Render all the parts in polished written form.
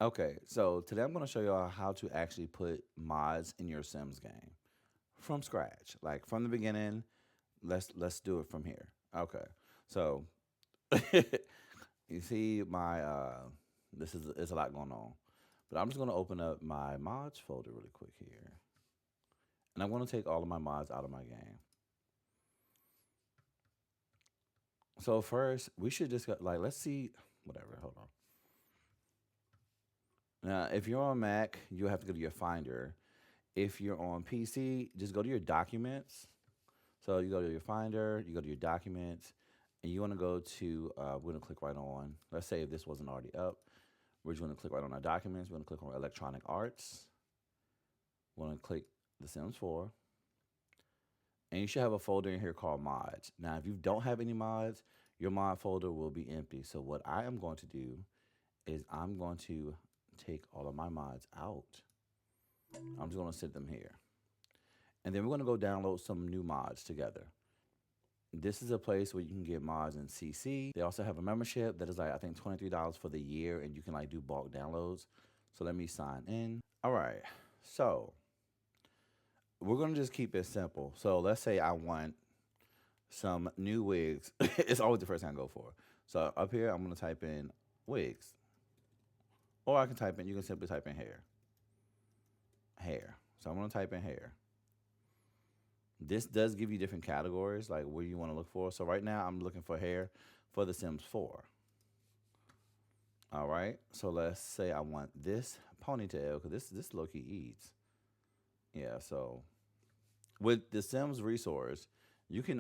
Okay, so today I'm going to show y'all how to actually put mods in your Sims game from scratch, like from the beginning. Let's do it from here. Okay, so you see my this is it's a lot going on, but I'm just going to open up my mods folder really quick here, and I'm going to take all of my mods out of my game. So first, we should just go, like let's see whatever. Hold on. Now, if you're on Mac, you have to go to your Finder. If you're on PC, just go to your documents. So you go to your Finder, you go to your documents, and you want to go to, we're going to click right on, let's say if this wasn't already up, we're just going to click right on our documents. We're going to click on electronic arts. We're going to click The Sims 4. And you should have a folder in here called mods. Now, if you don't have any mods, your mod folder will be empty. So what I am going to do is I'm going to take all of my mods out. I'm just going to sit them here. And then we're going to go download some new mods together. This is a place where you can get mods in CC. They also have a membership that is like I think $23 for the year, and you can like do bulk downloads. So let me sign in. All right. So we're gonna just keep it simple. So let's say I want some new wigs. It's always the first thing I go for. So up here I'm gonna type in wigs, or I can type in. You can simply type in hair. Hair. So I'm gonna type in hair. This does give you different categories, like where you want to look for. So right now I'm looking for hair for The Sims 4. All right. So let's say I want this ponytail because this low key eats. Yeah. So with the Sims resource, you can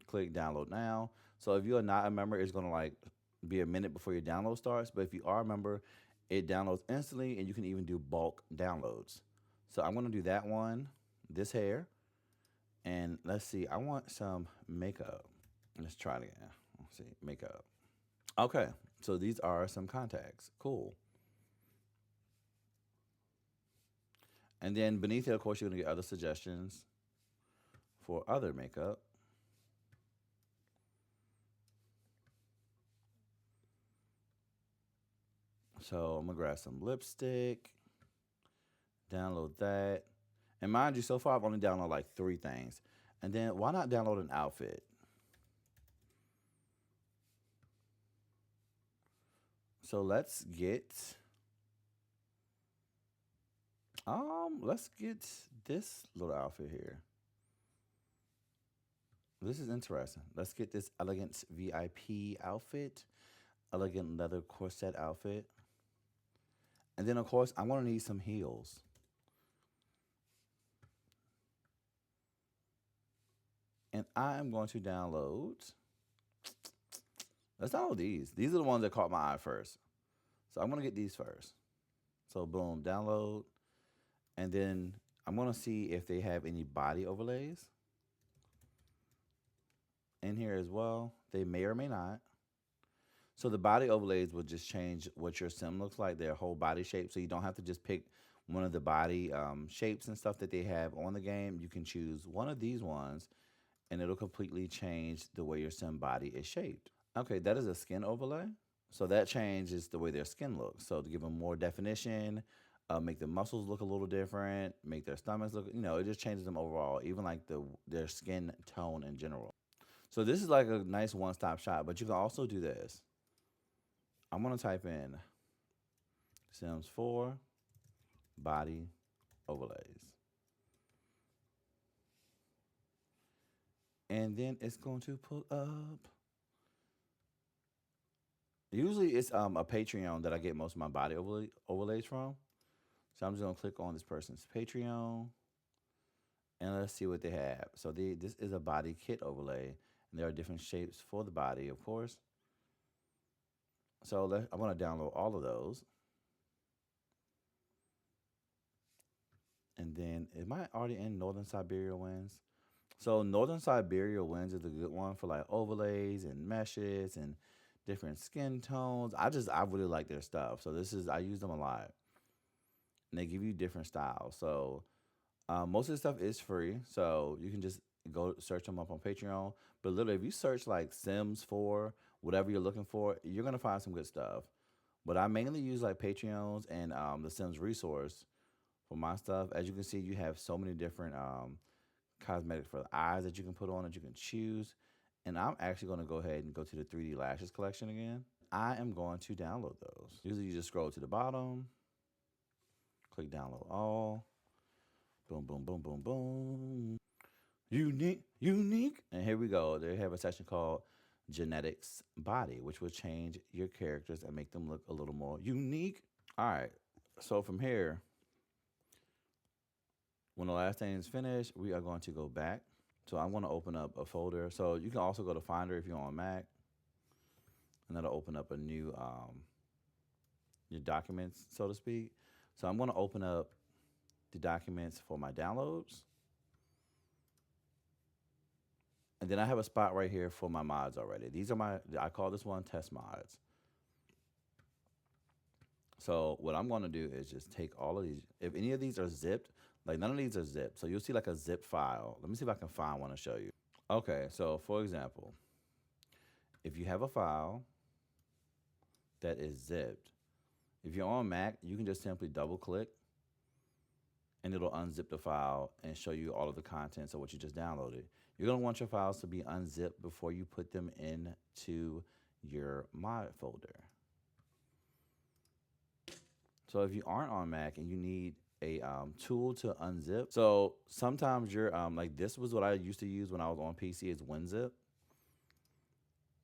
click download now. So if you are not a member, it's gonna like be a minute before your download starts. But if you are a member, it downloads instantly, and you can even do bulk downloads. So I'm gonna do that one. This hair, and let's see. I want some makeup. Let's try it again. Let's see makeup. Okay. So these are some contacts. Cool. And then beneath it, of course, you're gonna get other suggestions for other makeup. So I'm gonna grab some lipstick, download that. And mind you, so far I've only downloaded like three things. And then why not download an outfit? So let's get this little outfit here. This is interesting. Let's get this elegant VIP outfit, elegant leather corset outfit. And then of course I'm gonna need some heels. And I'm going to download. Let's download these. These are the ones that caught my eye first. So I'm gonna get these first. So boom, download, and then I'm gonna see if they have any body overlays in here as well. They may or may not. So the body overlays will just change what your sim looks like, their whole body shape. So you don't have to just pick one of the body shapes and stuff that they have on the game. You can choose one of these ones, and it'll completely change the way your sim body is shaped. Okay, that is a skin overlay. So that changes the way their skin looks. So to give them more definition, make the muscles look a little different, make their stomachs look, it just changes them overall, even like their skin tone in general. So this is like a nice one-stop shop, but you can also do this. I'm gonna type in Sims 4 body overlays. And then it's going to pull up. Usually it's a Patreon that I get most of my body overlays from. So I'm just gonna click on this person's Patreon, and let's see what they have. So this is a body kit overlay, and there are different shapes for the body, of course. So I'm gonna download all of those, and then am I already in Northern Siberia winds? So Northern Siberia winds is a good one for like overlays and meshes and different skin tones. I really like their stuff. So I use them a lot, and they give you different styles. So most of the stuff is free, so you can just go search them up on Patreon. But literally, if you search like Sims 4, whatever you're looking for, you're gonna find some good stuff. But I mainly use like Patreons and the Sims resource for my stuff. As you can see, you have so many different cosmetics for the eyes that you can put on that you can choose. And I'm actually going to go ahead and go to the 3D lashes collection again. I am going to download those. Usually you just scroll to the bottom, click download all. Boom, boom, boom, boom, boom. Unique, unique. And here we go. They have a section called genetics body, which will change your characters and make them look a little more unique. All right. So from here, when the last thing is finished, we are going to go back. So I'm going to open up a folder. So you can also go to Finder if you're on Mac, and that'll open up a new your documents, so to speak. So I'm going to open up the documents for my downloads. And then I have a spot right here for my mods already. These are I call this one test mods. So what I'm going to do is just take all of these. If any of these are zipped, like none of these are zipped. So you'll see like a zip file. Let me see if I can find one to show you. Okay, so for example, if you have a file that is zipped, if you're on Mac, you can just simply double click and it'll unzip the file and show you all of the contents of what you just downloaded. You're going to want your files to be unzipped before you put them into your mod folder. So if you aren't on Mac and you need a tool to unzip, so sometimes you're like this was what I used to use when I was on PC is WinZip.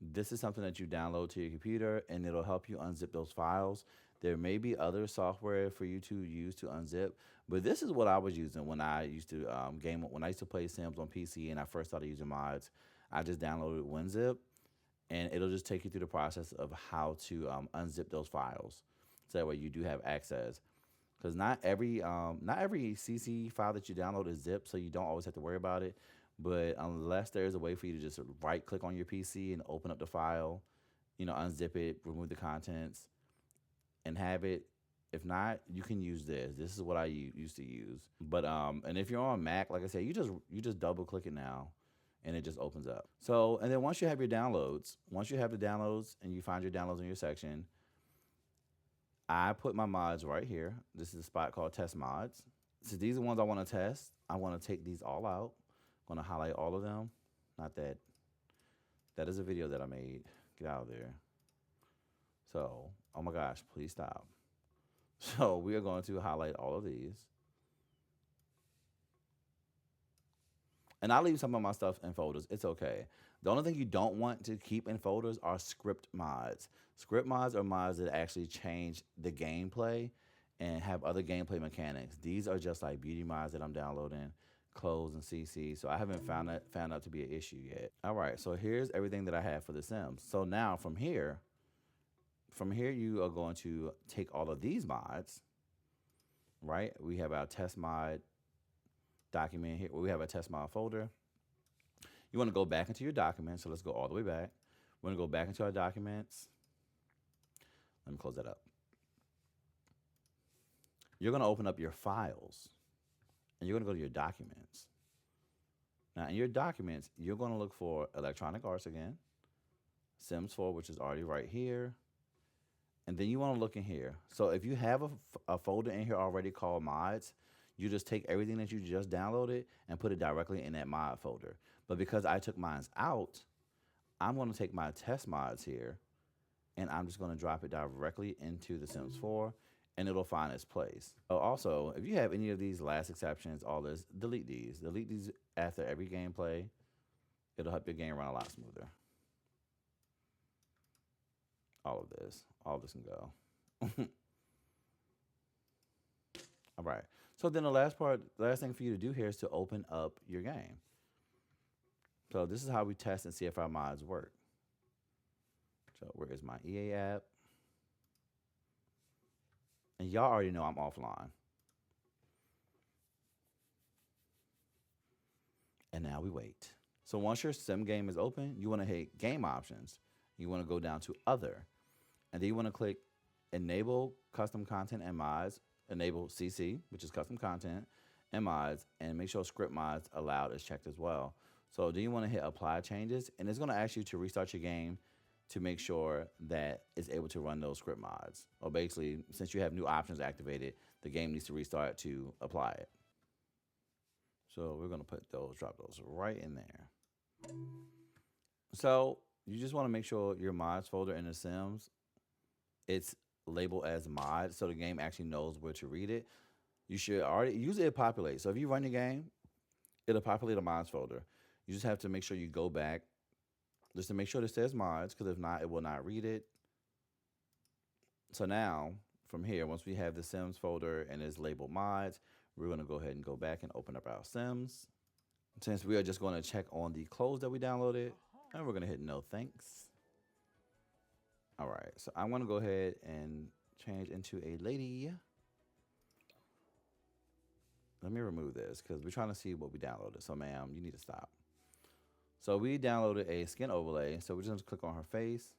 This is something that you download to your computer and it'll help you unzip those files. There may be other software for you to use to unzip, but this is what I was using when I used to when I used to play Sims on PC and I first started using mods. I just downloaded WinZip, and it'll just take you through the process of how to unzip those files, so that way you do have access. Because not every CC file that you download is zipped, so you don't always have to worry about it. But unless there is a way for you to just right click on your PC and open up the file, unzip it, remove the contents, and have it. If not, you can use this. This is what I used to use. But and if you're on Mac, like I said, you just double click it now, and it just opens up. So and then once you have your downloads, once you have the downloads and you find your downloads in your section, I put my mods right here. This is a spot called test mods. So these are the ones I want to test. I want to take these all out. I'm going to highlight all of them. Not that. That is a video that I made. Get out of there. So, oh my gosh, please stop. So we are going to highlight all of these. And I'll leave some of my stuff in folders. It's okay. The only thing you don't want to keep in folders are script mods. Script mods are mods that actually change the gameplay and have other gameplay mechanics. These are just like beauty mods that I'm downloading, clothes and CC. So I haven't found that to be an issue yet. All right, so here's everything that I have for The Sims. So now from here you are going to take all of these mods, right? We have our test mod document here. We have a test mod folder. You want to go back into your documents. So let's go all the way back. We're going to go back into our documents. Let me close that up. You're going to open up your files, and you're going to go to your documents. Now, in your documents, you're going to look for Electronic Arts again, Sims 4, which is already right here. And then you want to look in here. So if you have a folder in here already called mods, you just take everything that you just downloaded and put it directly in that mod folder. But because I took mine out, I'm going to take my test mods here, and I'm just going to drop it directly into The Sims 4, and it'll find its place. So also, if you have any of these last exceptions, all this, delete these. Delete these after every gameplay. It'll help your game run a lot smoother. All of this can go. All right. So then the last thing for you to do here is to open up your game. So this is how we test and see if our mods work. So where is my EA app? And y'all already know I'm offline. And now we wait. So once your sim game is open, you want to hit game options. You want to go down to other. And then you want to click enable custom content and mods, enable CC, which is custom content and mods, and make sure script mods allowed is checked as well. So then you want to hit apply changes, and it's going to ask you to restart your game to make sure that it's able to run those script mods. Or basically, since you have new options activated, the game needs to restart to apply it. So we're gonna drop those right in there. So you just want to make sure your mods folder in the Sims, it's labeled as mod, so the game actually knows where to read it. You should already usually it populates. So if you run your game, it'll populate a mods folder. You just have to make sure you go back just to make sure it says mods, because if not, it will not read it. So now from here, once we have the Sims folder and it's labeled mods, we're going to go ahead and go back and open up our Sims. Since we are just going to check on the clothes that we downloaded, and we're going to hit no thanks. All right, so I'm going to go ahead and change into a lady. Let me remove this because we're trying to see what we downloaded. So, ma'am, you need to stop. So we downloaded a skin overlay. So we're just going to click on her face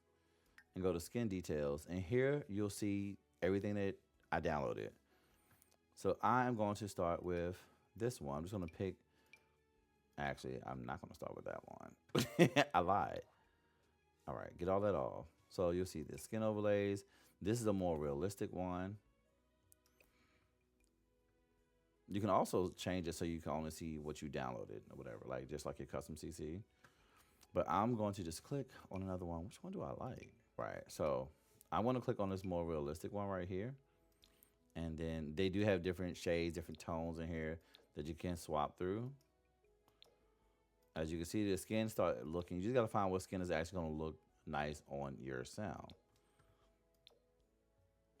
and go to skin details. And here you'll see everything that I downloaded. So I'm going to start with this one. I'm just going to pick. Actually, I'm not going to start with that one. I lied. All right, get all that off. So you'll see the skin overlays. This is a more realistic one. You can also change it so you can only see what you downloaded or whatever, like just like your custom CC. But I'm going to just click on another one. Which one do I like? Right, so I want to click on this more realistic one right here. And then they do have different shades, different tones in here that you can swap through. As you can see, the skin start looking, you just got to find what skin is actually going to look nice on your sound.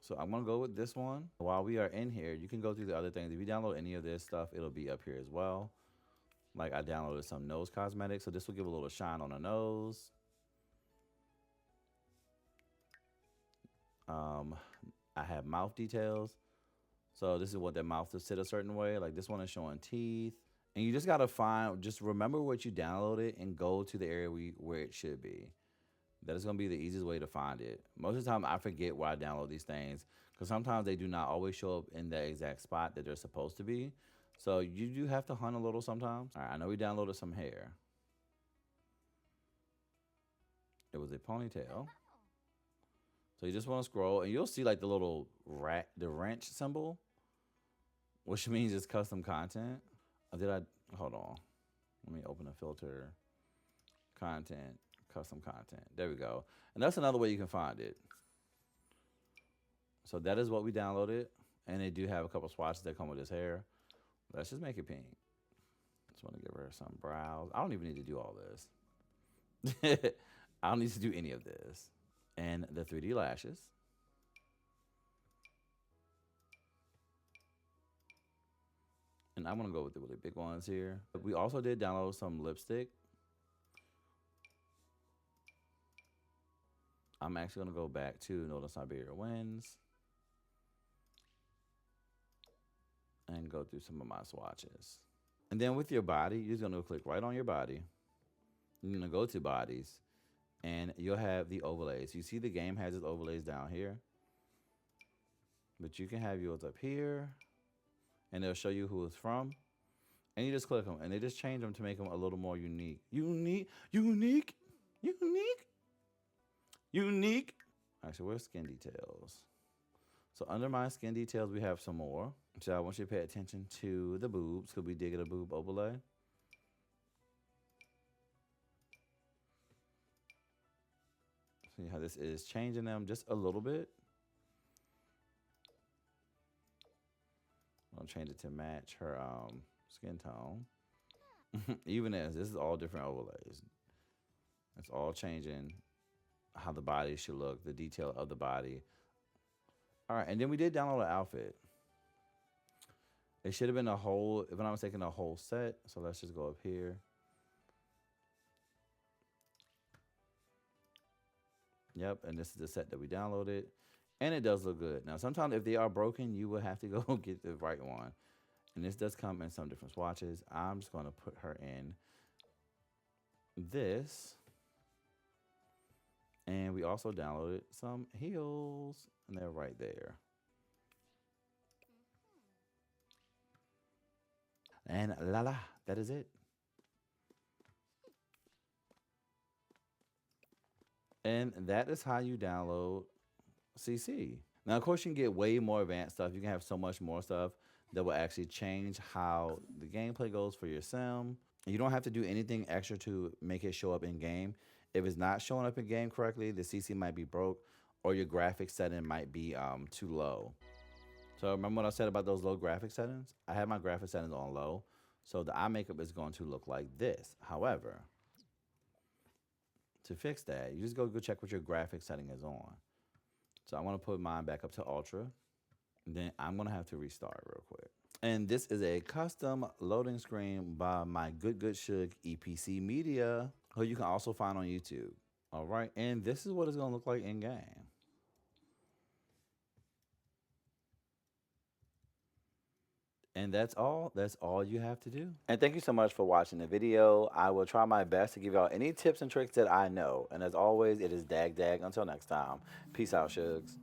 So I'm going to go with this one. While we are in here, you can go through the other things. If you download any of this stuff, it'll be up here as well. Like I downloaded some nose cosmetics, so this will give a little shine on the nose. I have mouth details. So this is what their mouth to sit a certain way. Like this one is showing teeth. And you just got to just remember what you downloaded and go to the area where it should be. That is going to be the easiest way to find it. Most of the time, I forget where I download these things because sometimes they do not always show up in the exact spot that they're supposed to be. So you do have to hunt a little sometimes. All right, I know we downloaded some hair. It was a ponytail. So you just want to scroll, and you'll see like the little the wrench symbol, which means it's custom content. Hold on. Let me open a filter. Content. Custom content. There we go. And that's another way you can find it. So that is what we downloaded. And they do have a couple swatches that come with this hair. Let's just make it pink. Just want to give her some brows. I don't even need to do all this. I don't need to do any of this. And the 3D lashes. And I'm going to go with the really big ones here. But we also did download some lipstick. I'm actually going to go back to Northern Siberia Winds and go through some of my swatches. And then with your body, you're just going to click right on your body. You're going to go to bodies and you'll have the overlays. You see the game has its overlays down here, but you can have yours up here and they'll show you who it's from. And you just click them and they just change them to make them a little more unique. Unique. Actually, where's skin details? So under my skin details, we have some more. So I want you to pay attention to the boobs because we did get a boob overlay. See how this is changing them just a little bit. I'll change it to match her skin tone. Even as this is all different overlays. It's all changing how the body should look, the detail of the body. All right, and then we did download an outfit. It should have been a whole, if I'm not mistaken, a whole set. So let's just go up here. Yep, and this is the set that we downloaded. And it does look good. Now, sometimes if they are broken, you will have to go get the right one. And this does come in some different swatches. I'm just going to put her in this. And we also downloaded some heels, and they're right there. And la la, that is it. And that is how you download CC. Now, of course, you can get way more advanced stuff. You can have so much more stuff that will actually change how the gameplay goes for your sim. You don't have to do anything extra to make it show up in game. If it's not showing up in game correctly, the CC might be broke or your graphics setting might be too low. So remember what I said about those low graphic settings? I have my graphic settings on low, so the eye makeup is going to look like this. However, to fix that, you just go check what your graphic setting is on. So I want to put mine back up to ultra. Then I'm gonna have to restart real quick. And this is a custom loading screen by my good Shug EPC Media, who you can also find on YouTube. All right, and this is what it's gonna look like in game. And that's all. That's all you have to do. And thank you so much for watching the video. I will try my best to give y'all any tips and tricks that I know. And as always, it is dag dag. Until next time, peace out, Shugs.